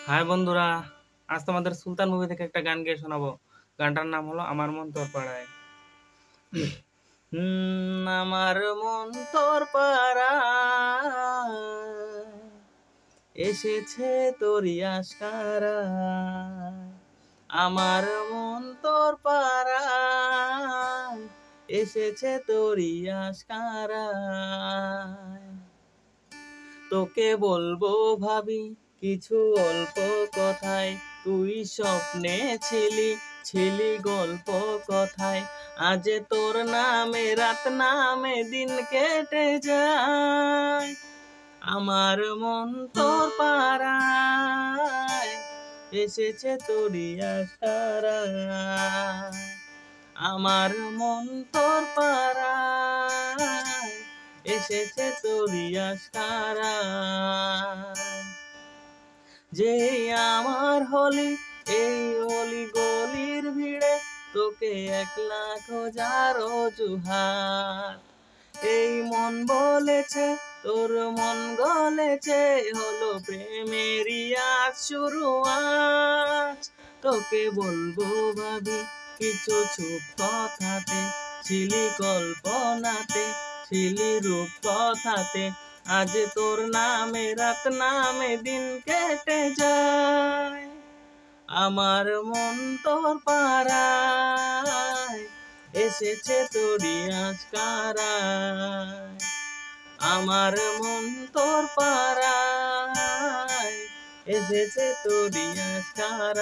High বন্ধুরা, আজ তোমাদের সুলতান মুভি থেকে একটা গান গেয়ে শোনাবো। গানটার নাম হলো আমার মন তোর পাড়ায়। আমার মন তোর পাড়ায় এসেছে তোরই আশকারায়। আমার মন তোর পাড়ায় এসেছে তোরই আশকারায়। তোকে বলবো ভাবি কিছু অল্প কথায়, তুই স্বপ্নে ছিলি গল্প কথায়। আজ তোর নামে রাত নামে দিন কেটে যায়। আমার মন তোর পাড়ায় এসেছে তোরই আশারায়। আমার মন তোর পাড়ায় এসেছে তোরই আশারায়। যে আমার হলি এই অলি গলির ভিড়ে, তোকে একলা খোঁজার অজুহাত। এই মন বলেছে তোর মন গলেছে, হলো প্রেমেরই আজ শুরুয়াত। তোকে বলবো ভাবি কিছু চুপ কথাতে, ছিলি কল্পনাতে ছিলি রূপ কথাতে। আজ তোর নামে রাত নামে দিন কেটে যায়। আমার মন তোর পাড়ায় এসেছে তোরই আশকারায়। আমার মন তোর পাড়ায় এসেছে তোরই আশকারায়।